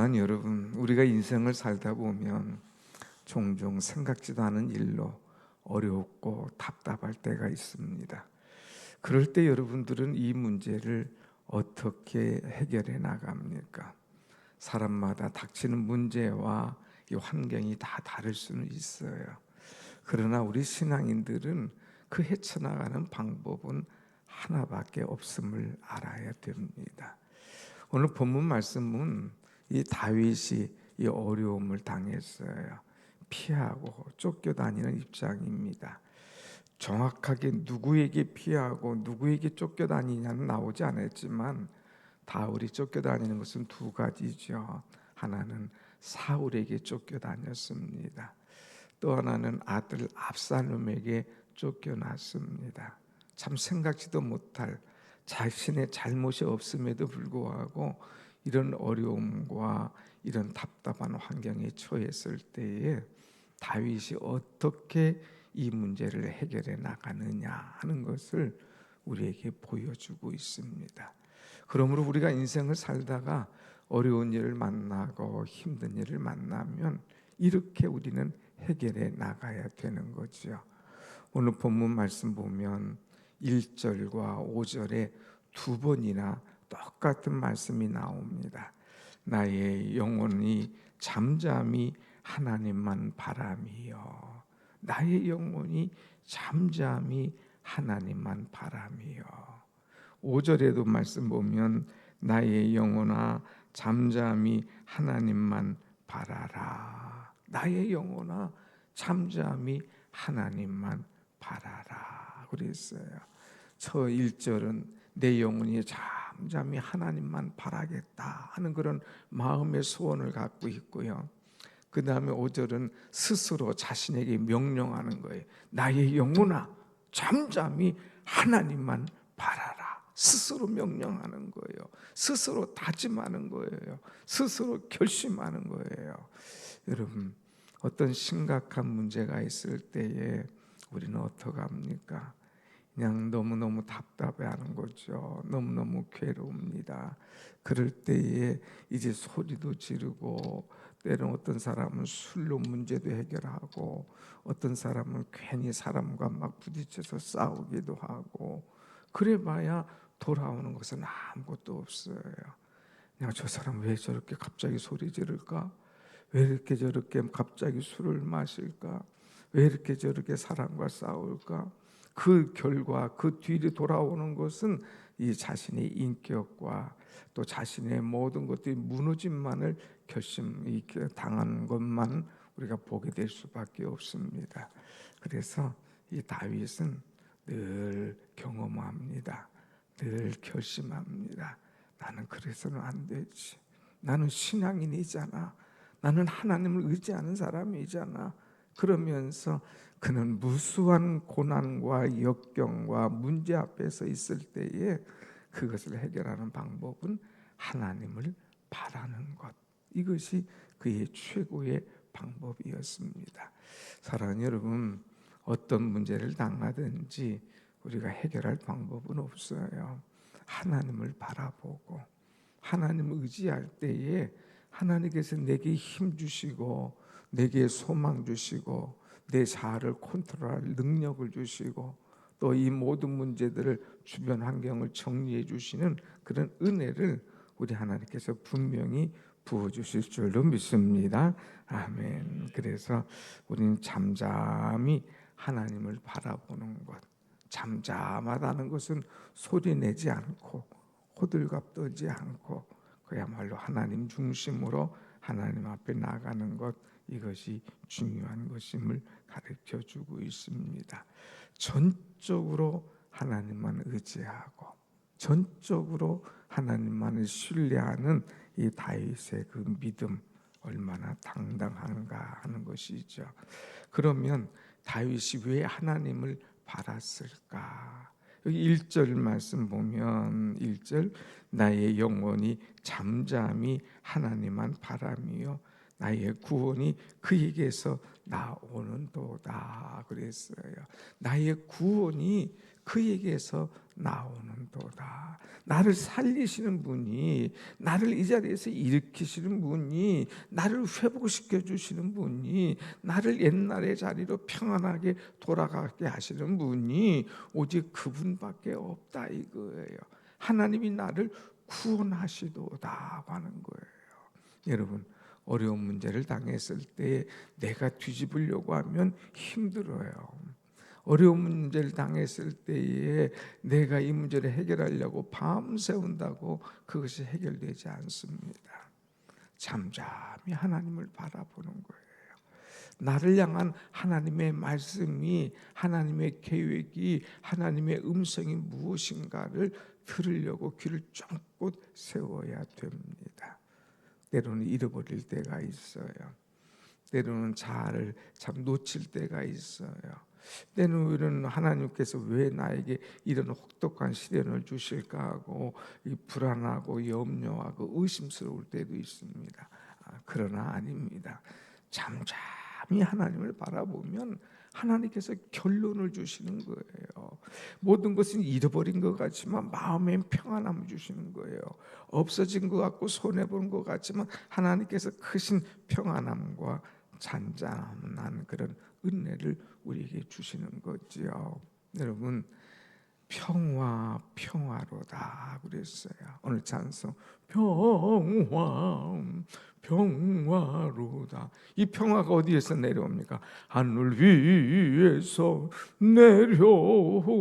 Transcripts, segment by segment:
사랑하는 여러분, 우리가 인생을 살다 보면 종종 생각지도 않은 일로 어렵고 답답할 때가 있습니다. 그럴 때 여러분들은 이 문제를 어떻게 해결해 나갑니까? 사람마다 닥치는 문제와 이 환경이 다 다를 수는 있어요. 그러나 우리 신앙인들은 그 헤쳐나가는 방법은 하나밖에 없음을 알아야 됩니다. 오늘 본문 말씀은 이 다윗이 이 어려움을 당했어요. 피하고 쫓겨다니는 입장입니다. 정확하게 누구에게 피하고 누구에게 쫓겨다니냐는 나오지 않았지만 다윗이 쫓겨다니는 것은 두 가지죠. 하나는 사울에게 쫓겨다녔습니다. 또 하나는 아들 압살롬에게 쫓겨났습니다. 참 생각지도 못할 자신의 잘못이 없음에도 불구하고 이런 어려움과 이런 답답한 환경에 처했을 때에 다윗이 어떻게 이 문제를 해결해 나가느냐 하는 것을 우리에게 보여주고 있습니다. 그러므로 우리가 인생을 살다가 어려운 일을 만나고 힘든 일을 만나면 이렇게 우리는 해결해 나가야 되는 거죠. 오늘 본문 말씀 보면 1절과 5절에 두 번이나 똑같은 말씀이 나옵니다. 나의 영혼이 잠잠히 하나님만 바라미요. 나의 영혼이 잠잠히 하나님만 바라미요. 5절에도 말씀 보면 나의 영혼아 잠잠히 하나님만 바라라. 나의 영혼아 잠잠히 하나님만 바라라 그랬어요. 저 1절은 내 영혼이 잠잠히 하나님만 바라겠다 하는 그런 마음의 소원을 갖고 있고요. 그 다음에 5절은 스스로 자신에게 명령하는 거예요. 나의 영혼아 잠잠히 하나님만 바라라. 스스로 명령하는 거예요. 스스로 다짐하는 거예요. 스스로 결심하는 거예요. 여러분, 어떤 심각한 문제가 있을 때에 우리는 어떻게 합니까? 그냥 너무너무 답답해하는 거죠. 너무너무 괴로웁니다. 그럴 때에 이제 소리도 지르고 때로는 어떤 사람은 술로 문제도 해결하고 어떤 사람은 괜히 사람과 막 부딪혀서 싸우기도 하고 그래봐야 돌아오는 것은 아무것도 없어요. 그냥 저 사람 왜 저렇게 갑자기 소리 지를까? 왜 이렇게 저렇게 갑자기 술을 마실까? 왜 이렇게 저렇게 사람과 싸울까? 그 결과 그 뒤로 돌아오는 것은 이 자신의 인격과 또 자신의 모든 것들이 무너짐만을 당한 것만 우리가 보게 될 수밖에 없습니다. 그래서 이 다윗은 늘 경험합니다. 늘 결심합니다. 나는 그래서는 안 되지. 나는 신앙인이잖아. 나는 하나님을 의지하는 사람이잖아. 그러면서 그는 무수한 고난과 역경과 문제 앞에서 있을 때에 그것을 해결하는 방법은 하나님을 바라는 것. 이것이 그의 최고의 방법이었습니다. 사랑하는 여러분, 어떤 문제를 당하든지 우리가 해결할 방법은 없어요. 하나님을 바라보고 하나님을 의지할 때에 하나님께서 내게 힘 주시고 내게 소망 주시고 내 자아를 컨트롤할 능력을 주시고 또 이 모든 문제들을 주변 환경을 정리해 주시는 그런 은혜를 우리 하나님께서 분명히 부어주실 줄로 믿습니다. 아멘. 그래서 우리는 잠잠히 하나님을 바라보는 것. 잠잠하다는 것은 소리 내지 않고 호들갑 떨지 않고 그야말로 하나님 중심으로 하나님 앞에 나가는 것, 이것이 중요한 것임을 가르쳐 주고 있습니다. 전적으로 하나님만 의지하고 전적으로 하나님만을 신뢰하는 이 다윗의 그 믿음 얼마나 당당한가 하는 것이죠. 그러면 다윗이 왜 하나님을 바랐을까? 여기 1절 말씀 보면 1절 나의 영혼이 잠잠히 하나님만 바라며 나의 구원이 그에게서 나오는도다 그랬어요. 나의 구원이 그에게서 나오는 도다. 나를 살리시는 분이, 나를 이 자리에서 일으키시는 분이, 나를 회복시켜 주시는 분이, 나를 옛날의 자리로 평안하게 돌아가게 하시는 분이 오직 그분밖에 없다 이거예요. 하나님이 나를 구원하시도다 하는 거예요. 여러분, 어려운 문제를 당했을 때 내가 뒤집으려고 하면 힘들어요. 어려운 문제를 당했을 때에 내가 이 문제를 해결하려고 밤새운다고 그것이 해결되지 않습니다. 잠잠히 하나님을 바라보는 거예요. 나를 향한 하나님의 말씀이, 하나님의 계획이, 하나님의 음성이 무엇인가를 들으려고 귀를 쫑긋 세워야 됩니다. 때로는 잃어버릴 때가 있어요. 때로는 자아를 참 놓칠 때가 있어요. 때로는 하나님께서 왜 나에게 이런 혹독한 시련을 주실까 하고 이 불안하고 염려하고 의심스러울 때도 있습니다. 그러나 아닙니다. 잠잠히 하나님을 바라보면 하나님께서 결론을 주시는 거예요. 모든 것은 잃어버린 것 같지만 마음에 평안함을 주시는 거예요. 없어진 것 같고 손해본 것 같지만 하나님께서 크신 평안함과 잔잔한 그런 은혜를 우리에게 주시는 거지요. 여러분, 평화로다 그랬어요. 오늘 찬송 평화로다. 이 평화가 어디에서 내려옵니까? 하늘 위에서 내려오네.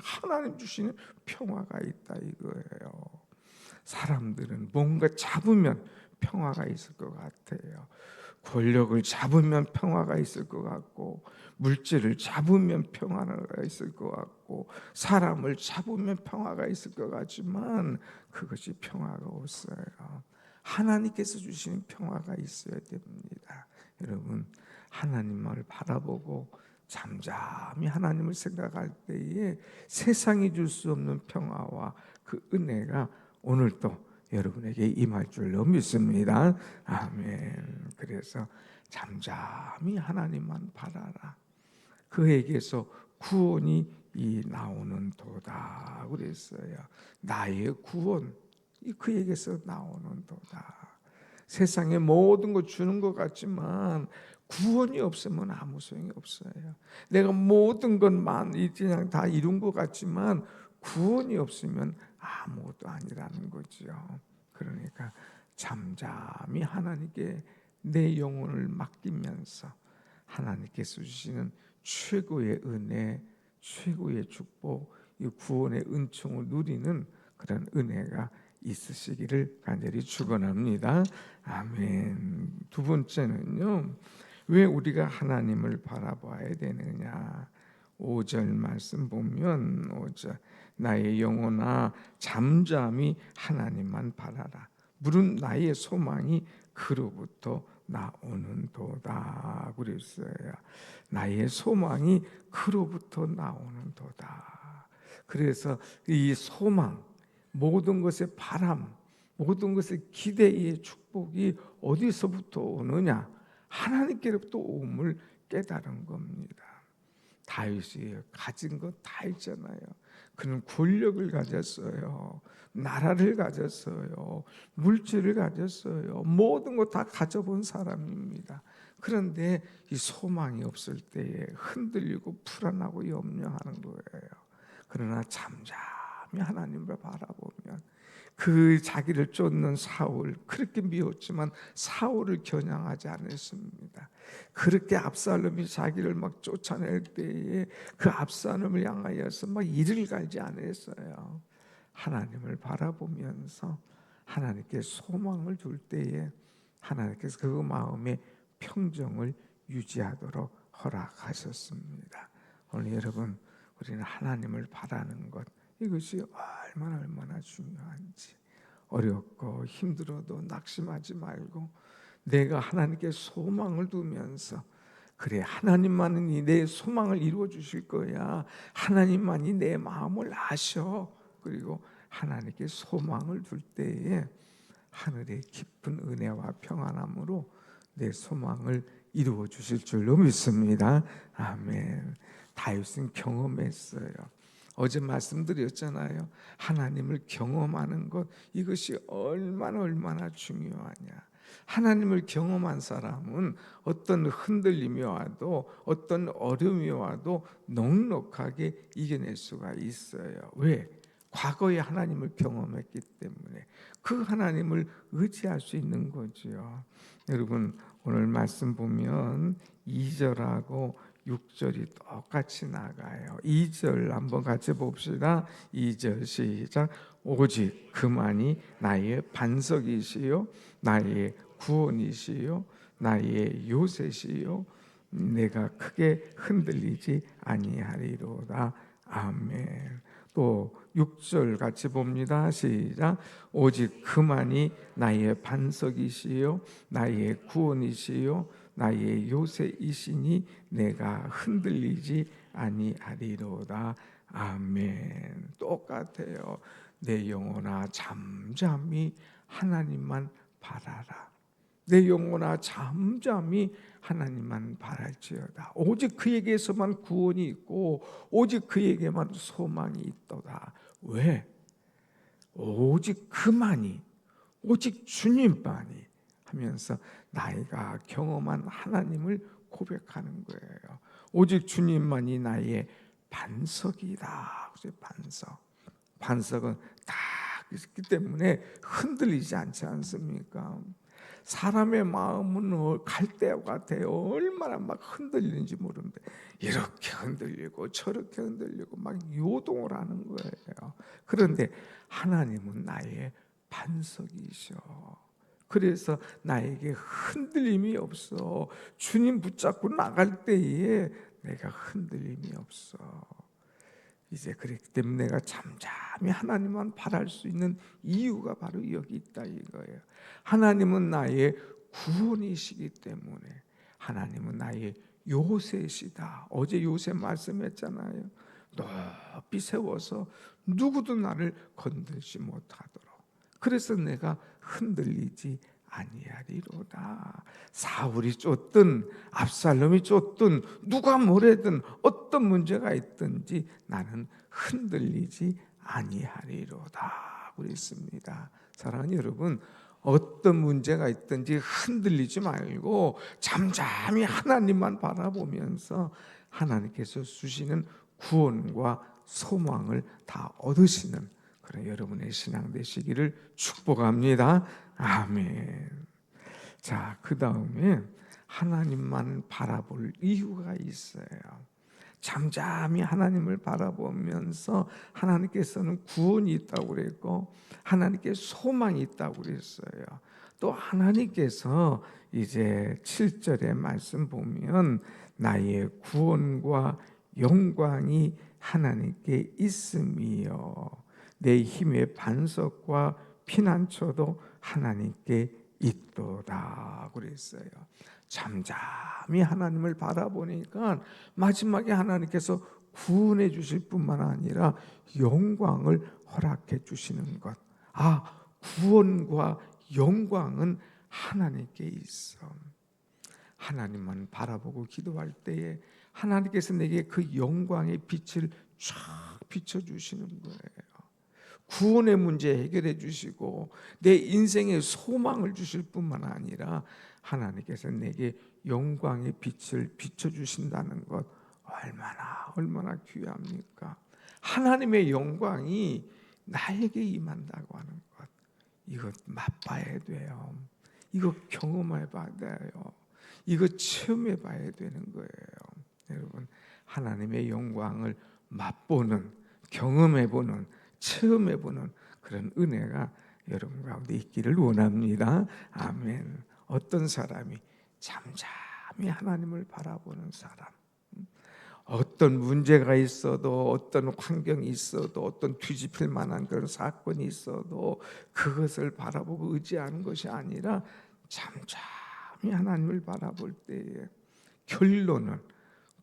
하나님 주시는 평화가 있다 이거예요. 사람들은 뭔가 잡으면 평화가 있을 것 같아요. 권력을 잡으면 평화가 있을 것 같고, 물질을 잡으면 평화가 있을 것 같고, 사람을 잡으면 평화가 있을 것 같지만 그것이 평화가 없어요. 하나님께서 주시는 평화가 있어야 됩니다. 여러분, 하나님을 바라보고 잠잠히 하나님을 생각할 때에 세상이 줄 수 없는 평화와 그 은혜가 오늘도 여러분에게 임할 줄로 믿습니다. 아멘. 그래서 잠잠히 하나님만 바라라. 그에게서 구원이 나오는 도다 그랬어요. 나의 구원 그에게서 나오는 도다. 세상에 모든 것 주는 것 같지만 구원이 없으면 아무 소용이 없어요. 내가 모든 것만 그냥 다 이룬 것 같지만 구원이 없으면 아무것도 아니라는 거죠. 그러니까 잠잠히 하나님께 내 영혼을 맡기면서 하나님께서 주시는 최고의 은혜, 최고의 축복, 이 구원의 은총을 누리는 그런 은혜가 있으시기를 간절히 축원합니다. 아멘. 두 번째는요, 왜 우리가 하나님을 바라봐야 되느냐? 5절 말씀 보면 5절 나의 영혼아 잠잠히 하나님만 바라라. 물은 나의 소망이 그로부터 나오는 도다 그랬어요. 나의 소망이 그로부터 나오는 도다. 그래서 이 소망, 모든 것의 바람, 모든 것의 기대의 축복이 어디서부터 오느냐? 하나님께로부터 옴을 깨달은 겁니다. 다윗이 가진 것 다 있잖아요. 그는 권력을 가졌어요. 나라를 가졌어요. 물질을 가졌어요. 모든 것 다 가져본 사람입니다. 그런데 이 소망이 없을 때에 흔들리고 불안하고 염려하는 거예요. 그러나 잠잠히 하나님을 바라보면 그 자기를 쫓는 사울, 그렇게 미웠지만 사울을 겨냥하지 않았습니다. 그렇게 압살롬이 자기를 막 쫓아낼 때에 그 압살롬을 향하여서 막 이를 갈지 않았어요. 하나님을 바라보면서 하나님께 소망을 둘 때에 하나님께서 그 마음에 평정을 유지하도록 허락하셨습니다. 오늘 여러분, 우리는 하나님을 바라는 것, 이것이 얼마나 중요한지, 어렵고 힘들어도 낙심하지 말고 내가 하나님께 소망을 두면서, 그래 하나님만이 내 소망을 이루어 주실 거야, 하나님만이 내 마음을 아셔, 그리고 하나님께 소망을 둘 때에 하늘의 깊은 은혜와 평안함으로 내 소망을 이루어 주실 줄로 믿습니다. 아멘. 다윗은 경험했어요. 어제 말씀드렸잖아요. 하나님을 경험하는 것, 이것이 얼마나 중요하냐. 하나님을 경험한 사람은 어떤 흔들림이 와도 어떤 어려움이 와도 넉넉하게 이겨낼 수가 있어요. 왜? 과거에 하나님을 경험했기 때문에 그 하나님을 의지할 수 있는 거죠. 여러분, 오늘 말씀 보면 2절하고 6절이 똑같이 나가요. 2절 한번 같이 봅시다. 2절 시작. 오직 그만이 나의 반석이시요 나의 구원이시요 나의 요새시요 내가 크게 흔들리지 아니하리로다. 아멘. 또 6절 같이 봅니다. 시작. 오직 그만이 나의 반석이시요 나의 구원이시요 나의 요새이시니 내가 흔들리지 아니하리로다. 아멘. 똑같아요. 내 영혼아 잠잠히 하나님만 바라라. 내 영혼아 잠잠히 하나님만 바랄지어다. 오직 그에게서만 구원이 있고 오직 그에게만 소망이 있도다. 왜? 오직 그만이, 오직 주님만이 하면서 나이가 경험한 하나님을 고백하는 거예요. 오직 주님만이 나의 반석이다. 반석. 반석은 다 있기 때문에 흔들리지 않지 않습니까? 사람의 마음은 갈대와 같아요. 얼마나 막 흔들리는지 모르는데 이렇게 흔들리고 저렇게 흔들리고 막 요동을 하는 거예요. 그런데 하나님은 나의 반석이셔. 그래서 나에게 흔들림이 없어. 주님 붙잡고 나갈 때에 내가 흔들림이 없어. 이제 그렇기 때문에 내가 잠잠히 하나님만 바랄 수 있는 이유가 바로 여기 있다 이거예요. 하나님은 나의 구원이시기 때문에, 하나님은 나의 요새시다. 어제 요새 말씀했잖아요. 높이 세워서 누구도 나를 건들지 못하도록. 그래서 내가 흔들리지 아니하리로다. 사울이 쫓든 압살롬이 쫓든 누가 뭐래든 어떤 문제가 있든지 나는 흔들리지 아니하리로다 그랬습니다. 사랑하는 여러분, 어떤 문제가 있든지 흔들리지 말고 잠잠히 하나님만 바라보면서 하나님께서 주시는 구원과 소망을 다 얻으시는 그런 여러분의 신앙 되시기를 축복합니다. 아멘. 자, 그 다음에 하나님만 바라볼 이유가 있어요. 잠잠히 하나님을 바라보면서 하나님께서는 구원이 있다고 그랬고 하나님께 소망이 있다고 그랬어요. 또 하나님께서 이제 7절의 말씀 보면 나의 구원과 영광이 하나님께 있음이요 내 힘의 반석과 피난처도 하나님께 있도다 그랬어요. 잠잠히 하나님을 바라보니까 마지막에 하나님께서 구원해 주실 뿐만 아니라 영광을 허락해 주시는 것. 구원과 영광은 하나님께 있어. 하나님만 바라보고 기도할 때에 하나님께서 내게 그 영광의 빛을 쫙 비춰주시는 거예요. 구원의 문제 해결해 주시고 내 인생의 소망을 주실 뿐만 아니라 하나님께서 내게 영광의 빛을 비춰주신다는 것 얼마나 귀합니까? 하나님의 영광이 나에게 임한다고 하는 것, 이거 맛봐야 돼요. 이거 경험해 봐야 돼요. 이거 체험해 봐야 되는 거예요. 여러분, 하나님의 영광을 맛보는, 경험해보는, 체험해보는 그런 은혜가 여러분 가운데 있기를 원합니다. 아멘. 어떤 사람이 잠잠히 하나님을 바라보는 사람, 어떤 문제가 있어도 어떤 환경이 있어도 어떤 뒤집힐 만한 그런 사건이 있어도 그것을 바라보고 의지하는 것이 아니라 잠잠히 하나님을 바라볼 때에 결론은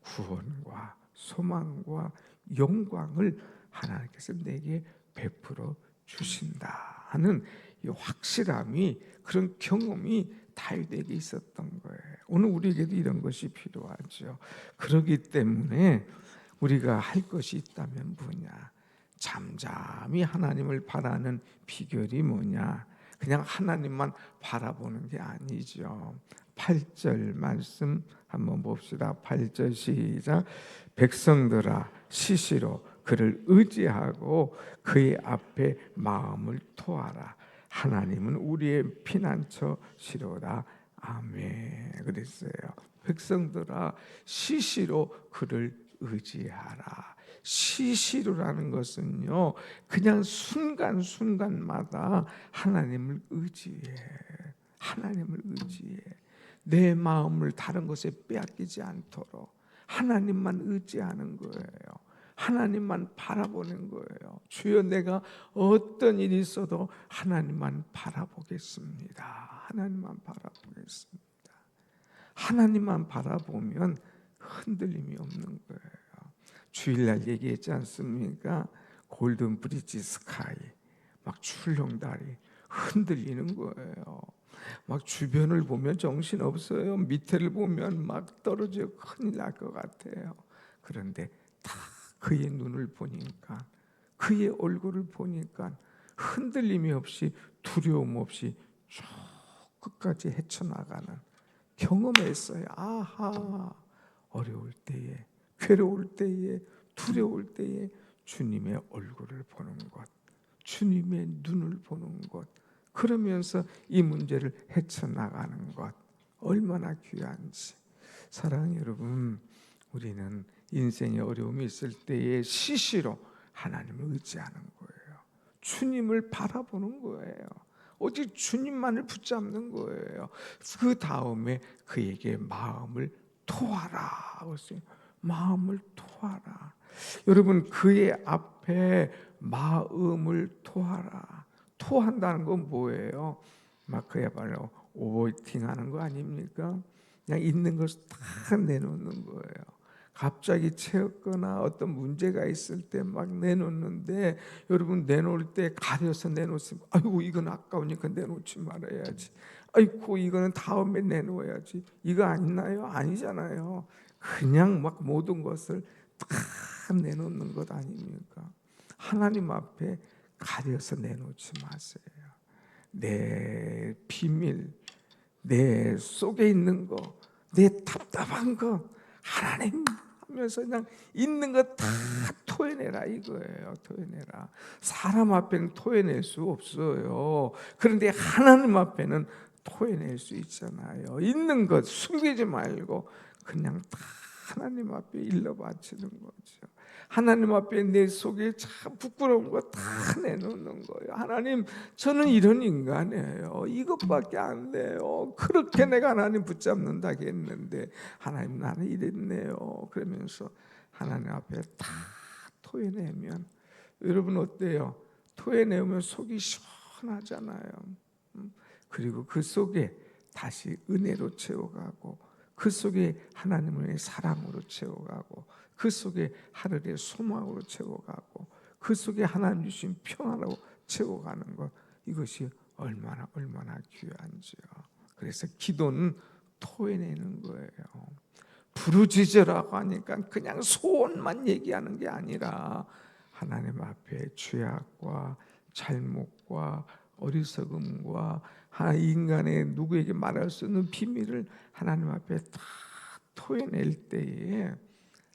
구원과 소망과 영광을 하나님께서 내게 베풀어 주신다 하는 이 확실함이, 그런 경험이 다윗에게 있었던 거예요. 오늘 우리에게도 이런 것이 필요하죠. 그렇기 때문에 우리가 할 것이 있다면 뭐냐? 잠잠히 하나님을 바라는 비결이 뭐냐? 그냥 하나님만 바라보는 게 아니죠. 8절 말씀 한번 봅시다. 8절 시작. 백성들아 시시로 그를 의지하고 그의 앞에 마음을 토하라. 하나님은 우리의 피난처시로다. 아멘. 그랬어요. 백성들아 시시로 그를 의지하라. 시시로라는 것은요, 그냥 순간순간마다 하나님을 의지해. 하나님을 의지해. 내 마음을 다른 것에 빼앗기지 않도록 하나님만 의지하는 거예요. 하나님만 바라보는 거예요. 주여, 내가 어떤 일이 있어도 하나님만 바라보겠습니다. 하나님만 바라보겠습니다. 하나님만 바라보면 흔들림이 없는 거예요. 주일날 얘기했지 않습니까? 골든 브릿지 스카이, 막 출렁다리 흔들리는 거예요. 막 주변을 보면 정신 없어요. 밑에를 보면 막 떨어져 큰일 날 것 같아요. 그런데 다 그의 눈을 보니까, 그의 얼굴을 보니까 흔들림이 없이 두려움 없이 쭉 끝까지 헤쳐나가는 경험했어요. 아하, 어려울 때에, 괴로울 때에, 두려울 때에 주님의 얼굴을 보는 것, 주님의 눈을 보는 것, 그러면서 이 문제를 헤쳐나가는 것, 얼마나 귀한지. 사랑하는 여러분, 우리는 인생에 어려움이 있을 때에 시시로 하나님을 의지하는 거예요. 주님을 바라보는 거예요. 오직 주님만을 붙잡는 거예요. 그 다음에 그에게 마음을 토하라. 마음을 토하라. 여러분, 그의 앞에 마음을 토하라. 토한다는 건 뭐예요? 막 그야말로 오버팅하는 거 아닙니까? 그냥 있는 것을 다 내놓는 거예요. 갑자기 채웠거나 어떤 문제가 있을 때 막 내놓는데, 여러분 내놓을 때 가려서 내놓으면 아이고 이건 아까우니까 내놓지 말아야지, 아이고 이거는 다음에 내놓아야지, 이거 아니나요? 아니잖아요. 그냥 막 모든 것을 다 내놓는 것 아닙니까? 하나님 앞에 가려서 내놓지 마세요. 내 비밀, 내 속에 있는 거, 내 답답한 거 하나님 하면서 그냥 있는 거 다 토해내라 이거예요. 토해내라. 사람 앞에는 토해낼 수 없어요. 그런데 하나님 앞에는 토해낼 수 있잖아요. 있는 것 숨기지 말고 그냥 다 하나님 앞에 일러 바치는 거죠. 하나님 앞에 내 속에 참 부끄러운 거 다 내놓는 거예요. 하나님, 저는 이런 인간이에요. 이것밖에 안 돼요. 그렇게 내가 하나님 붙잡는다고 했는데 하나님, 나는 이랬네요. 그러면서 하나님 앞에 다 토해내면, 여러분 어때요? 토해내면 속이 시원하잖아요. 그리고 그 속에 다시 은혜로 채워가고, 그 속에 하나님의 사랑으로 채워가고, 그 속에 하늘의 소망으로 채워가고, 그 속에 하나님 주신 평안으로 채워가는 것, 이것이 얼마나 귀한지요. 그래서 기도는 토해내는 거예요. 부르짖으라고 하니까 그냥 소원만 얘기하는 게 아니라 하나님 앞에 죄악과 잘못과 어리석음과 인간의 누구에게 말할 수 없는 비밀을 하나님 앞에 다 토해낼 때에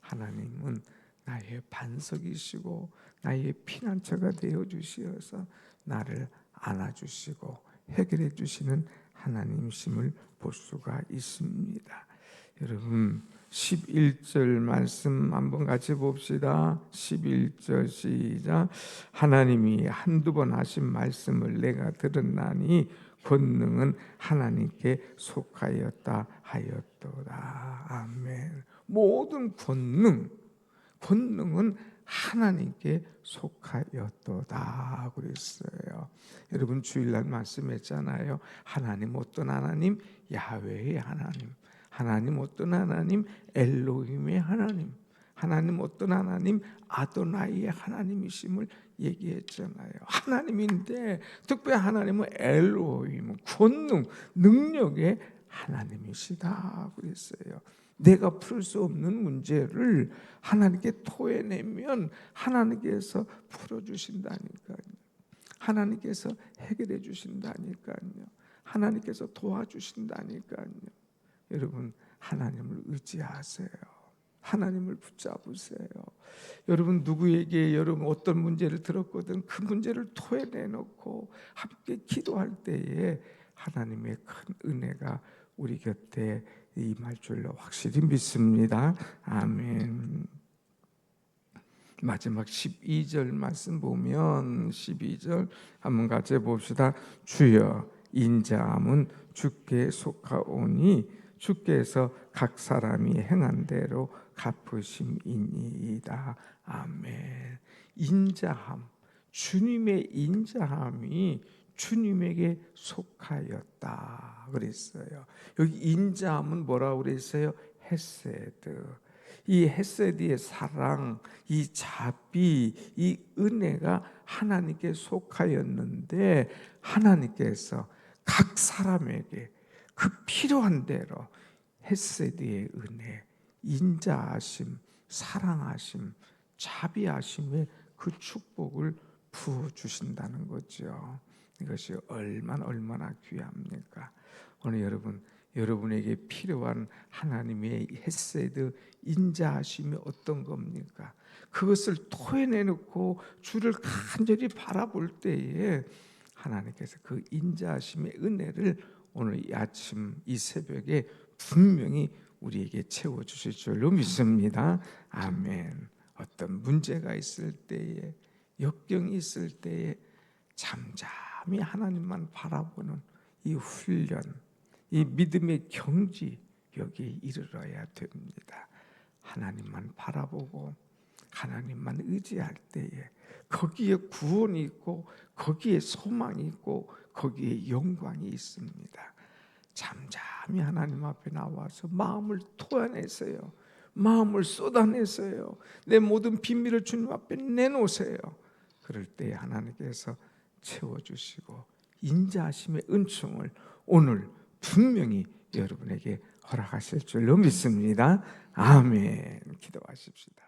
하나님은 나의 반석이시고 나의 피난처가 되어 주시어서 나를 안아주시고 해결해 주시는 하나님이심을 볼 수가 있습니다. 여러분 11절 말씀 한번 같이 봅시다. 11절 시작. 하나님이 한두 번 하신 말씀을 내가 들었나니 권능은 하나님께 속하였다 하였도다. 아멘. 모든 권능은 하나님께 속하였도다 그랬어요. 여러분 주일날 말씀했잖아요. 하나님 어떤 하나님? 야훼의 하나님. 하나님 어떤 하나님? 엘로힘의 하나님. 하나님 어떤 하나님? 아도나이의 하나님이심을 얘기했잖아요. 하나님인데 특별히 하나님은 엘로힘, 권능, 능력의 하나님이시다 그랬어요. 내가 풀 수 없는 문제를 하나님께 토해내면 하나님께서 풀어주신다니까요. 하나님께서 해결해 주신다니까요. 하나님께서 도와주신다니까요. 여러분, 하나님을 의지하세요. 하나님을 붙잡으세요. 여러분, 누구에게 여러분 어떤 문제를 들었거든 그 문제를 토해내놓고 함께 기도할 때에 하나님의 큰 은혜가 우리 곁에 임할 줄로 확실히 믿습니다. 아멘. 마지막 12절 말씀 보면 12절 한번 같이 봅시다. 주여 인자함은 주께 속하오니 주께서 각 사람이 행한 대로 갚으심이니이다. 아멘. 인자함, 주님의 인자함이 주님에게 속하였다 그랬어요. 여기 인자함은 뭐라고 그랬어요? 헤세드. 이 헤세드의 사랑, 이 자비, 이 은혜가 하나님께 속하였는데 하나님께서 각 사람에게 그 필요한 대로 헤세드의 은혜, 인자하심, 사랑하심, 자비하심의 그 축복을 부어주신다는 거죠. 이것이 얼마나 귀합니까? 오늘 여러분에게 필요한 하나님의 헤세드, 인자하심이 어떤 겁니까? 그것을 토해내놓고 주를 간절히 바라볼 때에 하나님께서 그 인자하심의 은혜를 오늘 이 아침 이 새벽에 분명히 우리에게 채워주실 줄로 믿습니다. 아멘. 어떤 문제가 있을 때에, 역경이 있을 때에 잠잠히 하나님만 바라보는 이 훈련, 이 믿음의 경지, 여기에 이르러야 됩니다. 하나님만 바라보고 하나님만 의지할 때에 거기에 구원이 있고 거기에 소망이 있고 거기에 영광이 있습니다. 잠잠히 하나님 앞에 나와서 마음을 토해내세요. 마음을 쏟아내세요. 내 모든 비밀을 주님 앞에 내놓으세요. 그럴 때 하나님께서 채워주시고 인자하심의 은총을 오늘 분명히 여러분에게 허락하실 줄로 믿습니다. 아멘. 기도하십시다.